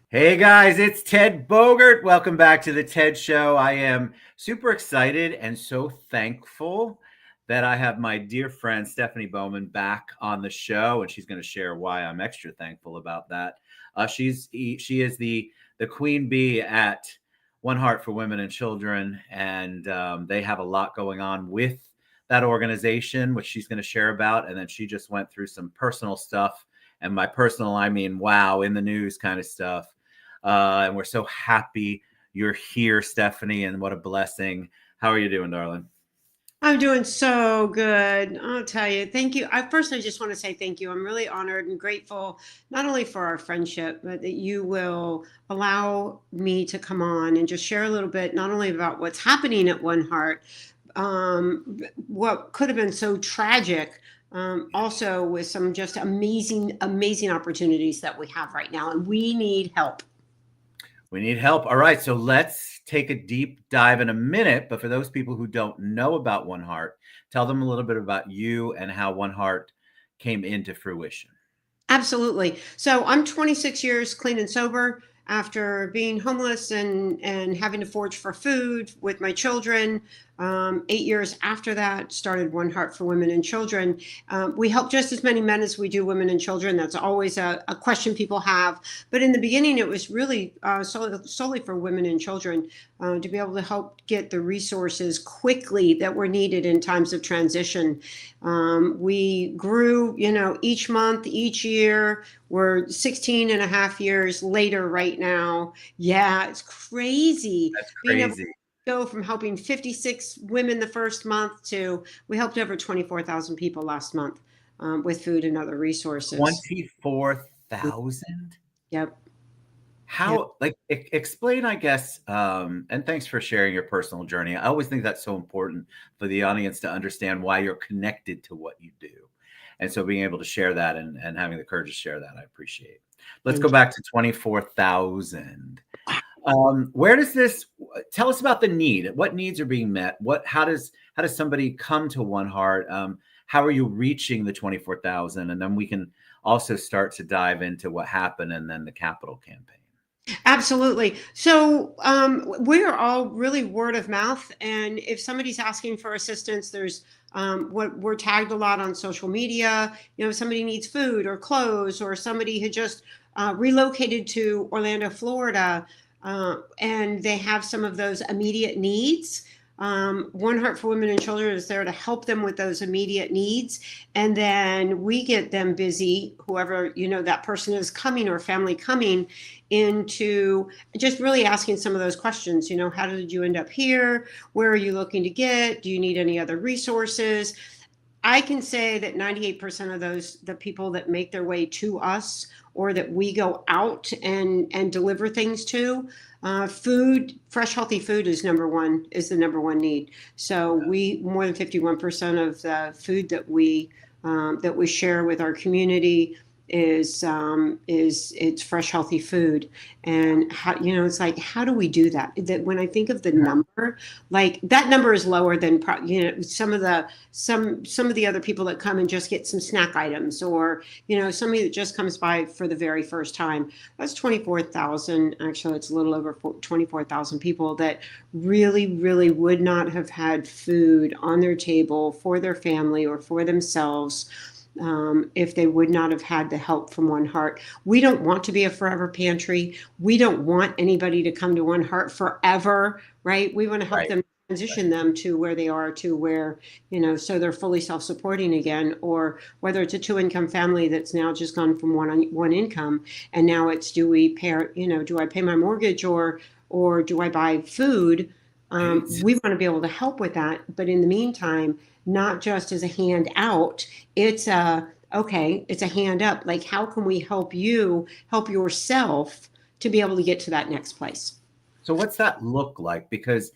Hey guys, it's Ted Bogert. Welcome back to the TED Show. I am super excited and so thankful that I have my dear friend Stephanie Bowman back on the show, and she's going to share why I'm extra thankful about that. She is the queen bee at One Heart for Women and Children, and they have a lot going on with that organization, which she's going to share about. And then she just went through some personal stuff, and by personal I mean wow, in the news kind of stuff. And we're so happy you're here, Stephanie, and what a blessing. How are you doing, darling? I'm doing so good. I'll tell you. Thank you. I just want to say thank you. I'm really honored and grateful, not only for our friendship, but that you will allow me to come on and just share a little bit, not only about what's happening at One Heart, what could have been so tragic, also with some just amazing, amazing opportunities that we have right now. And we need help. We need help. All right, so let's take a deep dive in a minute. But for those people who don't know about One Heart, tell them a little bit about you and how One Heart came into fruition. Absolutely. So I'm 26 years clean and sober after being homeless and having to forage for food with my children. 8 years after that, started One Heart for Women and Children. We help just as many men as we do women and children. That's always a question people have. But in the beginning, it was really solely for women and children to be able to help get the resources quickly that were needed in times of transition. We grew, each month, each year. We're 16 and a half years later right now. Yeah, it's crazy That's being able to crazy. go from helping 56 women the first month to we helped over 24,000 people last month with food and other resources. 24,000? Yep. Yep. How, like, explain, I guess, and thanks for sharing your personal journey. I always think that's so important for the audience to understand why you're connected to what you do. And so being able to share that and having the courage to share that, I appreciate. Let's go Thank back to 24,000. Where does this tell us about the need? What needs are being met? How does somebody come to One Heart? How are you reaching the 24,000? And then we can also start to dive into what happened and then the capital campaign. Absolutely. So we're all really word of mouth, and if somebody's asking for assistance, there's what we're tagged a lot on social media. If somebody needs food or clothes, or somebody had just relocated to Orlando, Florida, and they have some of those immediate needs. One Heart for Women and Children is there to help them with those immediate needs, and then we get them busy, whoever that person is coming or family coming, into just really asking some of those questions. How did you end up here? Where are you looking to get? Do you need any other resources? I can say that 98% of the people that make their way to us or that we go out and deliver things to, food, fresh, healthy food is the number one need. So we more than 51% of the food that we share with our community is it's fresh, healthy food. And how, it's like, how do we do that? That when I think of the number, like that number is lower than some of the other people that come and just get some snack items, or somebody that just comes by for the very first time. That's 24,000. Actually, it's a little over 24,000 people that really, really would not have had food on their table for their family or for themselves, if they would not have had the help from One Heart. We don't want to be a forever pantry. We don't want anybody to come to One Heart forever, right? We want to help Right. them transition them to where they are, to where, so they're fully self-supporting again, or whether it's a two-income family that's now just gone from one income, and now it's, do we pay, do I pay my mortgage, or do I buy food? Right. We want to be able to help with that. But in the meantime, not just as a hand out, it's a hand up. Like, how can we help you help yourself to be able to get to that next place? So what's that look like? Because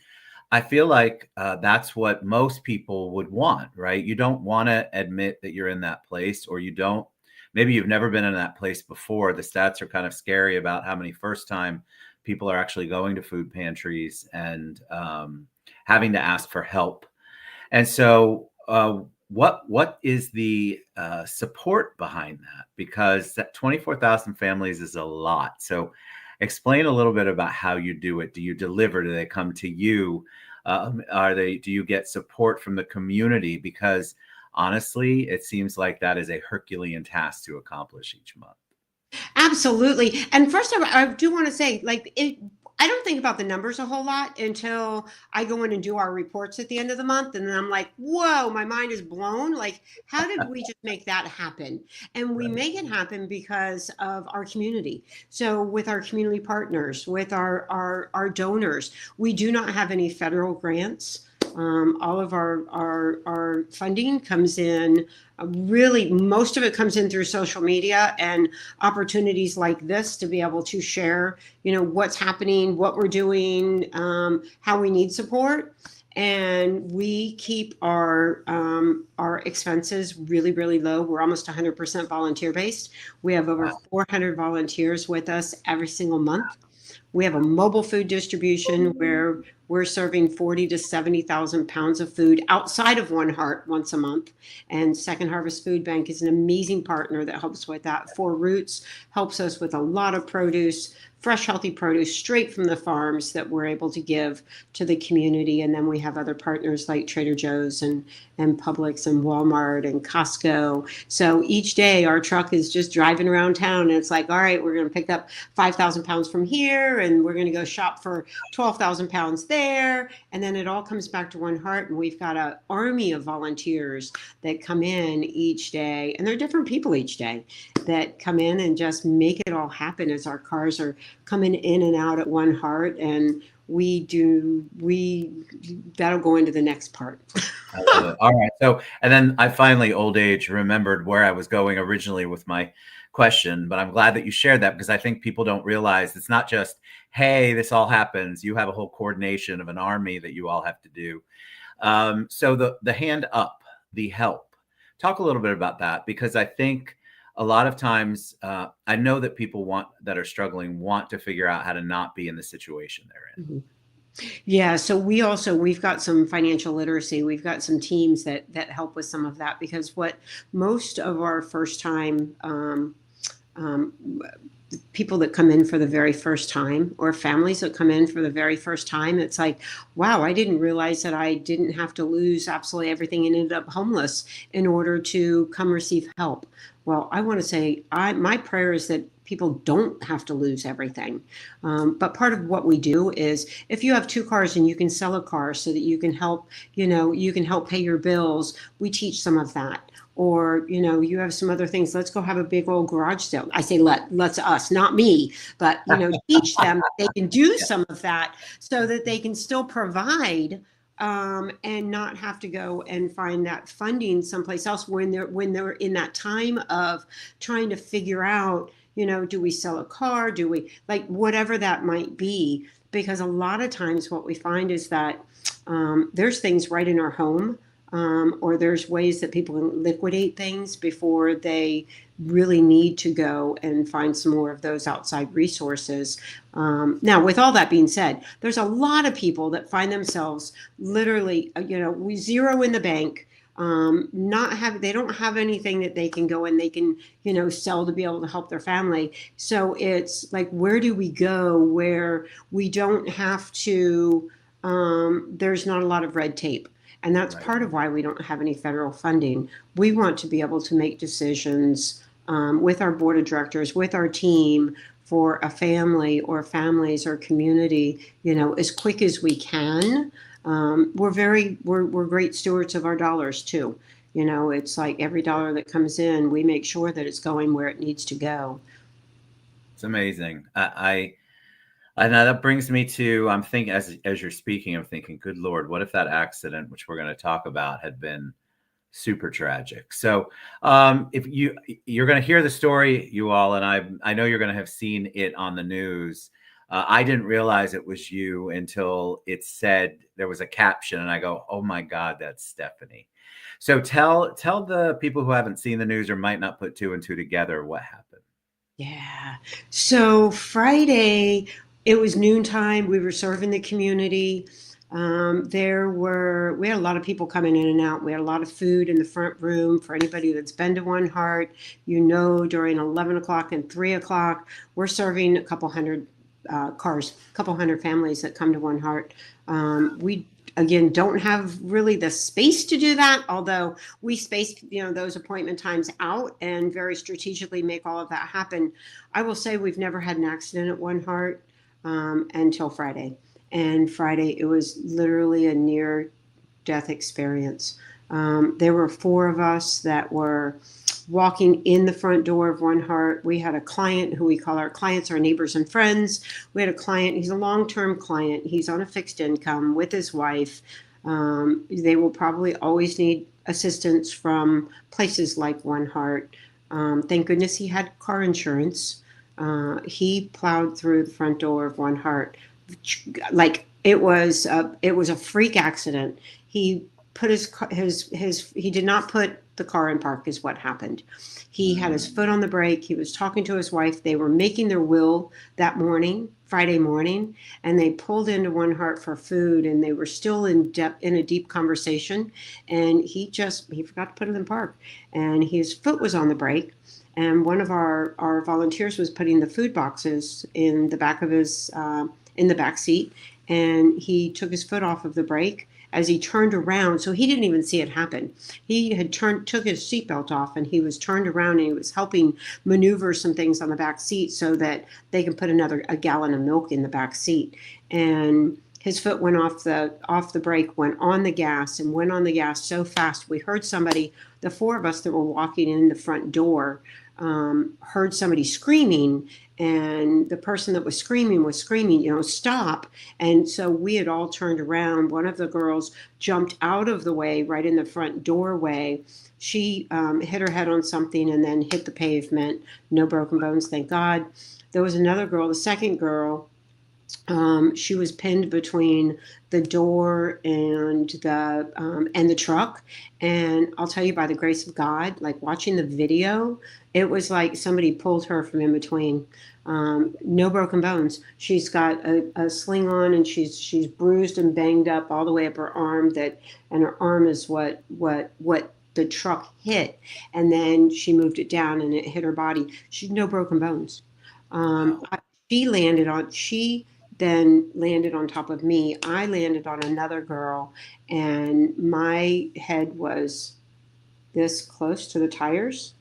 I feel like that's what most people would want, right? You don't want to admit that you're in that place, or you don't. Maybe you've never been in that place before. The stats are kind of scary about how many first time people are actually going to food pantries and having to ask for help. And so, what is the support behind that? Because that 24,000 families is a lot. So, Explain a little bit about how you do it. Do you deliver? Do they come to you? Do you get support from the community? Because honestly, it seems like that is a Herculean task to accomplish each month. Absolutely. And first, I do want to say, like, I don't think about the numbers a whole lot until I go in and do our reports at the end of the month. And then I'm like, whoa, my mind is blown. Like, how did we just make that happen? And we Right. make it happen because of our community. So with our community partners, with our donors, we do not have any federal grants. All of our funding comes in, really, most of it comes in through social media and opportunities like this to be able to share, what's happening, what we're doing, how we need support. And we keep our expenses really, really low. We're almost 100% volunteer based. We have over Wow. 400 volunteers with us every single month. We have a mobile food distribution where we're serving 40 to 70,000 pounds of food outside of One Heart once a month. And Second Harvest Food Bank is an amazing partner that helps with that. Four Roots helps us with a lot of produce, fresh, healthy produce straight from the farms that we're able to give to the community. And then we have other partners like Trader Joe's and Publix and Walmart and Costco. So each day our truck is just driving around town and it's like, all right, we're going to pick up 5,000 pounds from here and we're going to go shop for 12,000 pounds there. And then it all comes back to One Heart. And we've got an army of volunteers that come in each day. And they're different people each day that come in and just make it all happen as our cars are coming in and out at One Heart. And that'll go into the next part. I love it. All right. So, and then I finally, old age, remembered where I was going originally with my question, but I'm glad that you shared that because I think people don't realize it's not just, hey, this all happens. You have a whole coordination of an army that you all have to do. So the hand up, the help, talk a little bit about that because I think a lot of times I know that people that are struggling want to figure out how to not be in the situation they're in. Mm-hmm. Yeah, so we've got some financial literacy. We've got some teams that help with some of that because what most of our first time um, people that come in for the very first time or families that come in for the very first time, it's like, wow, I didn't realize that I didn't have to lose absolutely everything and ended up homeless in order to come receive help. Well, I want to say my prayer is that people don't have to lose everything. But part of what we do is if you have two cars and you can sell a car so that you can help pay your bills, we teach some of that. Or, you have some other things. Let's go have a big old garage sale. I say let's us, not me, but, teach them they can do Yeah. some of that so that they can still provide and not have to go and find that funding someplace else when they're in that time of trying to figure out, do we sell a car? Do we like whatever that might be? Because a lot of times what we find is that there's things right in our home. Or there's ways that people can liquidate things before they really need to go and find some more of those outside resources. Now, with all that being said, there's a lot of people that find themselves literally, we zero in the bank. They don't have anything that they can go and they can, sell to be able to help their family. So it's like, where do we go where we don't have to, there's not a lot of red tape. And that's Right. part of why we don't have any federal funding. We want to be able to make decisions with our board of directors, with our team for a family or families or community, as quick as we can. We're great stewards of our dollars too. It's like every dollar that comes in, we make sure that it's going where it needs to go. It's amazing. And that brings me to I'm thinking as you're speaking, I'm thinking, good Lord, what if that accident, which we're going to talk about, had been super tragic? So if you're going to hear the story, you all, and I know you're going to have seen it on the news. I didn't realize it was you until it said there was a caption, and I go, oh my God, that's Stephanie. So tell the people who haven't seen the news or might not put two and two together what happened. Yeah. So Friday, it was noontime. We were serving the community. We had a lot of people coming in and out. We had a lot of food in the front room for anybody that's been to One Heart. During 11 o'clock and 3 o'clock, we're serving a couple hundred cars, a couple hundred families that come to One Heart. We again don't have really the space to do that, although we space those appointment times out and very strategically make all of that happen. I will say we've never had an accident at One Heart until Friday, and Friday it was literally a near death experience. There were four of us that were walking in the front door of One Heart. We had a client who we call our clients, our neighbors and friends. We had a client, he's a long-term client. He's on a fixed income with his wife. They will probably always need assistance from places like One Heart. Thank goodness he had car insurance. He plowed through the front door of One Heart. Like it was a freak accident. He put he did not put the car in park is what happened. He had his foot on the brake. He was talking to his wife. They were making their will that morning, Friday morning, and they pulled into One Heart for food, and they were still in a deep conversation, and he forgot to put it in park, and his foot was on the brake. And one of our volunteers was putting the food boxes in the back of his in the back seat, and he took his foot off of the brake as he turned around. So he didn't even see it happen. He had took his seatbelt off, and he was turned around, and he was helping maneuver some things on the back seat so that they can put a gallon of milk in the back seat. And his foot went off the brake, went on the gas, and went on the gas so fast. We heard somebody, the four of us that were walking in the front door, heard somebody screaming, and the person that was screaming, stop. And so we had all turned around. One of the girls jumped out of the way right in the front doorway. She hit her head on something and then hit the pavement. No broken bones, thank God. There was another girl, the second girl. She was pinned between the door and the truck. And I'll tell you, by the grace of God, like watching the video, it was like somebody pulled her from in between. No broken bones. She's got a sling on, and she's bruised and banged up all the way up her arm. And her arm is what the truck hit, and then she moved it down, and it hit her body. She's no broken bones. Wow. She then landed on top of me. I landed on another girl, and my head was this close to the tires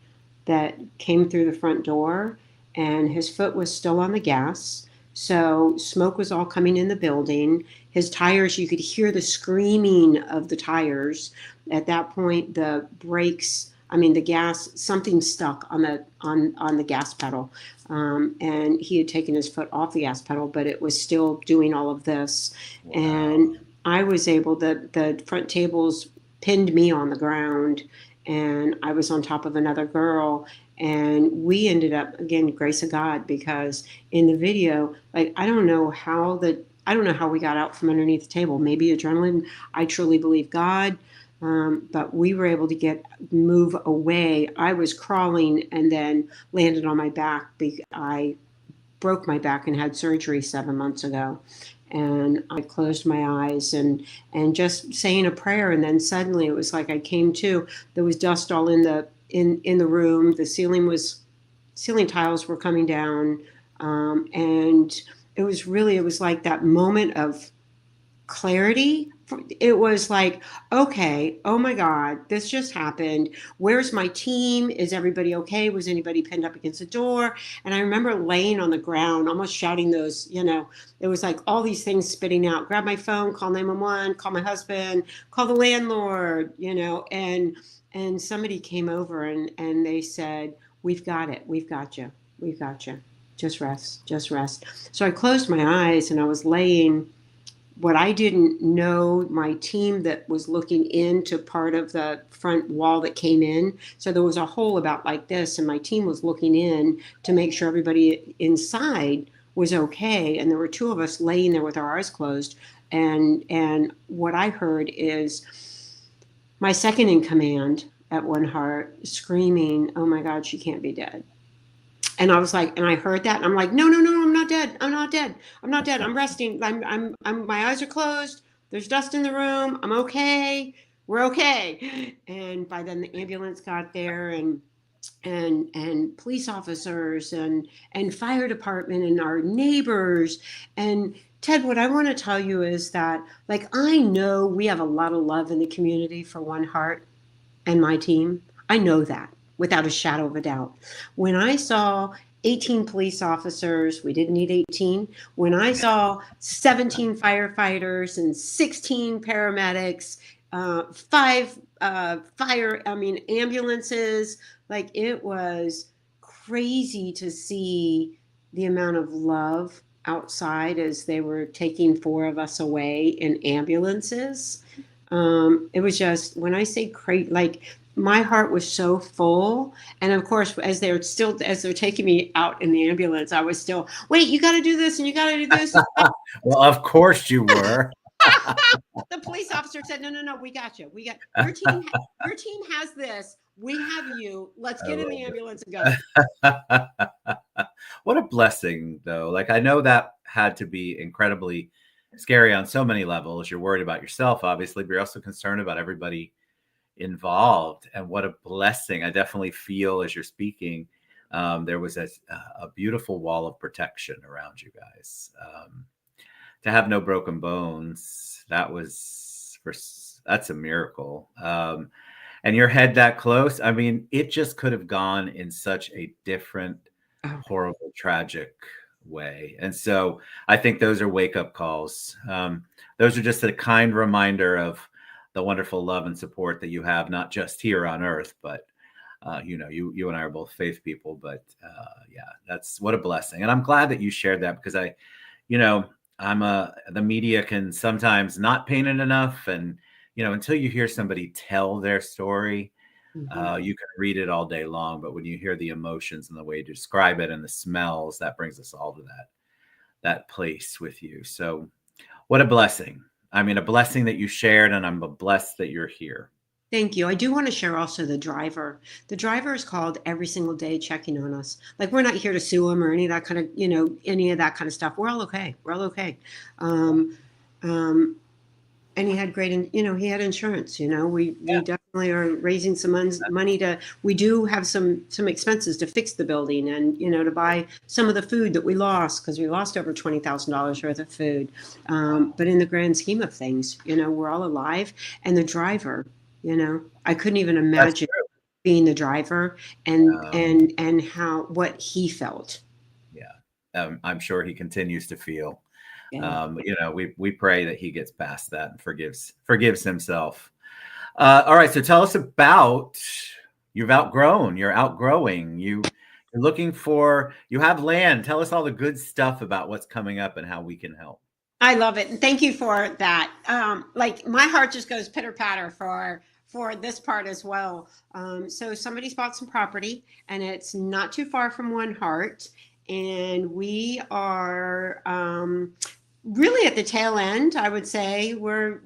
that came through the front door, and his foot was still on the gas. So smoke was all coming in the building. His tires, you could hear the screaming of the tires. At that point, the brakes, the gas, something stuck on the gas pedal. And he had taken his foot off the gas pedal, but it was still doing all of this. Wow. And I was the front tables pinned me on the ground, and I was on top of another girl. And we ended up, again, grace of God, because in the video, like, I don't know how we got out from underneath the table. Maybe adrenaline. I truly believe God. But we were able to move away. I was crawling and then landed on my back. I broke my back and had surgery 7 months ago. And I closed my eyes and just saying a prayer. And then suddenly it was like I came to. There was dust all in the room. The ceiling tiles were coming down. And it was like that moment of clarity. It was like, okay, oh my God, this just happened. Where's my team? Is everybody okay? Was anybody pinned up against the door? And I remember laying on the ground, almost shouting those, it was like all these things spitting out. Grab my phone, call 911, call my husband, call the landlord, and somebody came over and they said, we've got it. We've got you. We've got you. Just rest. Just rest. So I closed my eyes and I was laying. What I didn't know, my team that was looking into part of the front wall that came in. So there was a hole about like this, and my team was looking in to make sure everybody inside was okay. And there were two of us laying there with our eyes closed. And what I heard is my second in command at One Heart screaming, "Oh my God, she can't be dead." And I was like, and I heard that, and I'm like, no, I'm not dead. I'm not dead. I'm not dead. I'm resting. My eyes are closed. There's dust in the room. I'm okay. We're okay. And by then the ambulance got there, and and police officers and fire department and our neighbors. And Ted, what I want to tell you is that, like, I know we have a lot of love in the community for One Heart and my team. I know that without a shadow of a doubt. When I saw 18 police officers, we didn't need 18. When I saw 17 firefighters and 16 paramedics, five ambulances, like, it was crazy to see the amount of love outside as they were taking four of us away in ambulances. It was just, when I say crazy, like, my heart was so full. And of course, as they're taking me out in the ambulance, I was still, wait, you got to do this and you got to do this. Well, of course you were. The police officer said, no, no, no, we got you. We got your team. Your team has this. We have you. Let's get in the ambulance and go. What a blessing, though. Like, I know that had to be incredibly scary on so many levels. You're worried about yourself, obviously, but you're also concerned about everybody involved. And what a blessing. I definitely feel as you're speaking, there was a beautiful wall of protection around you guys. To have no broken bones, that's a miracle. And your head that close, I mean, it just could have gone in such a different, horrible, tragic way. And so I think those are wake-up calls. Those are just a kind reminder of the wonderful love and support that you have, not just here on earth, but you and I are both faith people. But yeah, that's what a blessing. And I'm glad that you shared that, because the media can sometimes not paint it enough. And, until you hear somebody tell their story, you can read it all day long. But when you hear the emotions and the way you describe it and the smells, that brings us all to that place with you. So what a blessing. I mean, a blessing that you shared, and I'm blessed that you're here. Thank you. I do want to share also the driver. The driver is called every single day, checking on us. Like, we're not here to sue him or any of that kind of, any of that kind of stuff. We're all okay. We're all okay. And he had great, he had insurance. We definitely are raising some money we do have some expenses to fix the building, and to buy some of the food that we lost, because we lost over $20,000 worth of food. But in the grand scheme of things, we're all alive. And the driver, I couldn't even imagine being the driver and what he felt. Yeah. I'm sure he continues to feel. Yeah. We pray that he gets past that and forgives himself. All right. So tell us about, you're outgrowing, you're looking for, you have land. Tell us all the good stuff about what's coming up and how we can help. I love it. And thank you for that. Like, my heart just goes pitter patter for this part as well. So somebody's bought some property, and it's not too far from One Heart. And we are, really at the tail end. I would say we're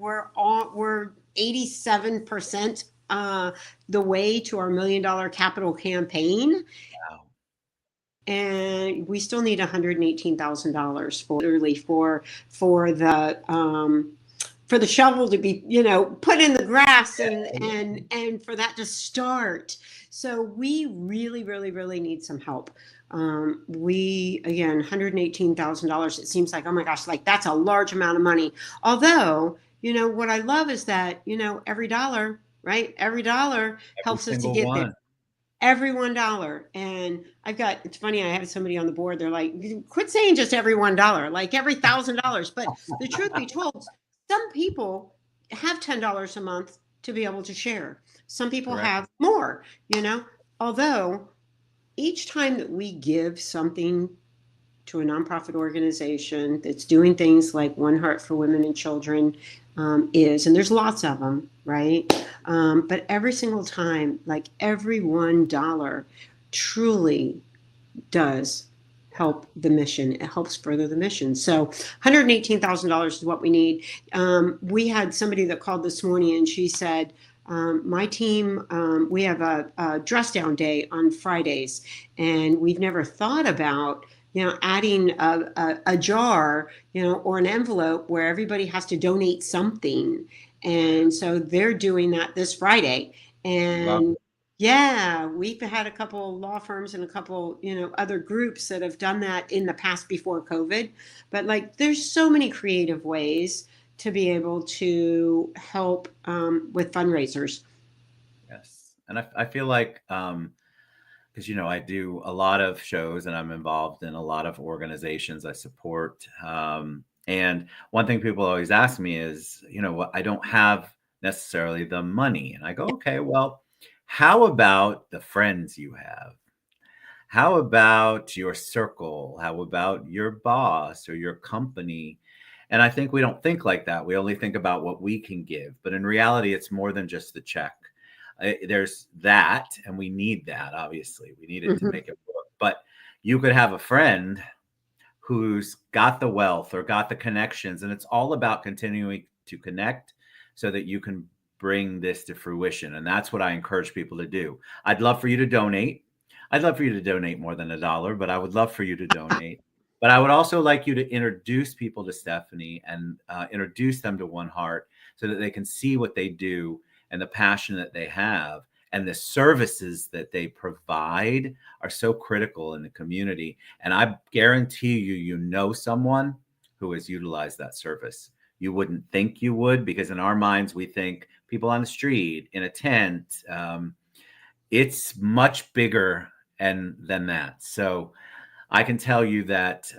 87% the way to our $1 million capital campaign. Wow. And we still need $118,000 for the shovel to be, put in the grass and for that to start. So we really, really, really need some help. Again, $118,000, it seems like, oh my gosh, like, that's a large amount of money. Although, what I love is that, every dollar, right? Every dollar helps us to get there. Every $1. And it's funny, I had somebody on the board, they're like, quit saying just every $1, like every $1,000. But the truth be told, some people have $10 a month to be able to share. Some people have more, although each time that we give something to a nonprofit organization that's doing things like One Heart for Women and Children and there's lots of them, right? But every single time, like, every $1 truly does help the mission. It helps further the mission. So $118,000 is what we need. We had somebody that called this morning, and she said, my team, we have a dress down day on Fridays, and we've never thought about, adding a jar, or an envelope where everybody has to donate something. And so they're doing that this Friday. And Yeah, we've had a couple law firms and a couple, other groups that have done that in the past before COVID. But like, there's so many creative ways to be able to help with fundraisers. Yes. And I feel like, because, I do a lot of shows and I'm involved in a lot of organizations I support. And one thing people always ask me is, I don't have necessarily the money. And I go, okay, well, how about the friends you have? How about your circle? How about your boss or your company? And I think we don't think like that. We only think about what we can give. But in reality, it's more than just the check. There's that, and we need that, obviously. We need it to Mhm. make it work. But you could have a friend who's got the wealth or got the connections. And it's all about continuing to connect so that you can bring this to fruition. And that's what I encourage people to do. I'd love for you to donate. I'd love for you to donate more than $1, but I would love for you to donate. But I would also like you to introduce people to Stephanie and introduce them to One Heart so that they can see what they do and the passion that they have and the services that they provide are so critical in the community. And I guarantee you, someone who has utilized that service. You wouldn't think you would, because in our minds, we think people on the street, in a tent. It's much bigger and than that. So I can tell you that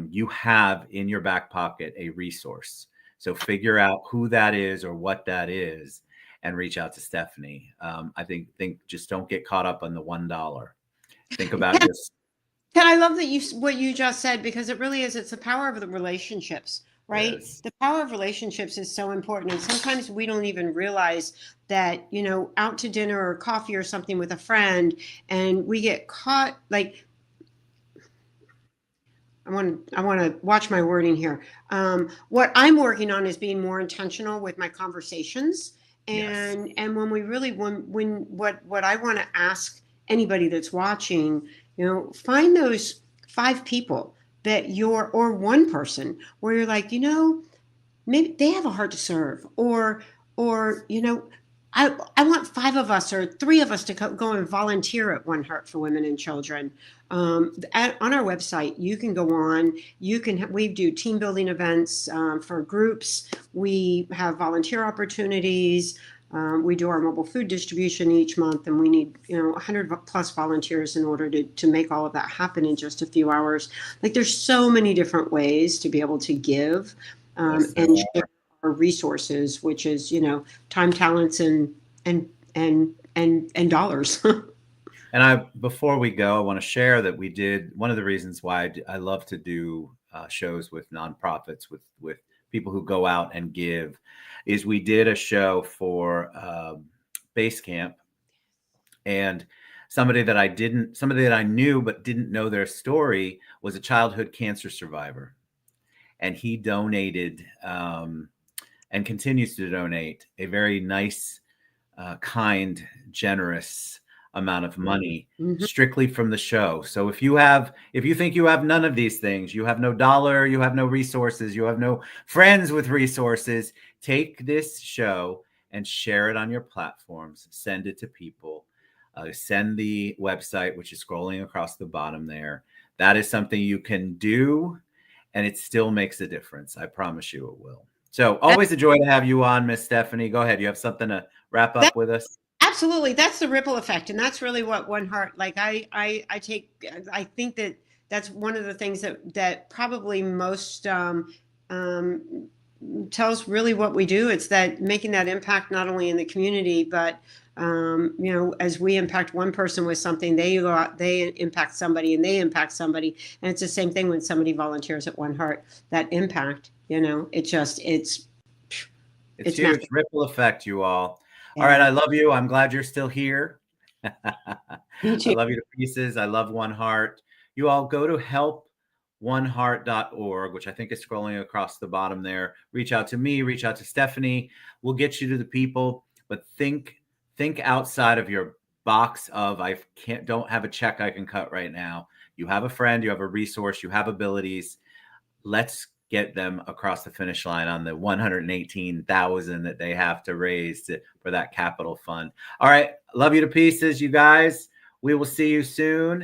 you have in your back pocket a resource. So figure out who that is or what that is and reach out to Stephanie. I think just don't get caught up on the $1. Think about your And I love that what you just said, because it really is, it's the power of the relationships, right? yes. The power of relationships is so important. And sometimes we don't even realize that, out to dinner or coffee or something with a friend, and we get caught like, I want to watch my wording here. What I'm working on is being more intentional with my conversations, Yes. and when we really when what I want to ask anybody that's watching, find those 5 people that you're, or one person where you're like, maybe they have a heart to serve, or I want 5 of us or 3 of us to go and volunteer at One Heart for Women and Children. On our website, you can go on. We do team building events for groups. We have volunteer opportunities. We do our mobile food distribution each month, and we need 100 plus volunteers in order to make all of that happen in just a few hours. Like, there's so many different ways to be able to give Yes, there and are. share our resources, which is time, talents, and dollars. And before we go, I want to share that we did one of the reasons why I love to do shows with nonprofits, with people who go out and give, is we did a show for Base Camp, and somebody that I knew but didn't know their story was a childhood cancer survivor, and he donated and continues to donate a very nice, kind, generous amount of money Mhm. strictly from the show. So if you think you have none of these things, you have no dollar, you have no resources, you have no friends with resources, take this show and share it on your platforms, send it to people. Send the website, which is scrolling across the bottom there. That is something you can do, and it still makes a difference. I promise you it will. So always a joy to have you on, Miss Stephanie. Go ahead. You have something to wrap That up with us? Absolutely, that's the ripple effect, and that's really what One Heart. Like, I think that that's one of the things that probably most um, tells really what we do. It's that making that impact not only in the community, but as we impact one person with something, they go out, they impact somebody, and they impact somebody, and it's the same thing when somebody volunteers at One Heart. That impact, It's it's huge. massive. Ripple effect, you all. All right. Yeah, I love you. I'm glad you're still here. me I too. love you to pieces. I love One Heart. You all go to helponeheart.org, which I think is scrolling across the bottom there. Reach out to me, reach out to Stephanie. We'll get you to the people, but think outside of your box of don't have a check I can cut right now. You have a friend, you have a resource, you have abilities. Let's get them across the finish line on the 118,000 that they have to raise for that capital fund. All right. Love you to pieces, you guys. We will see you soon.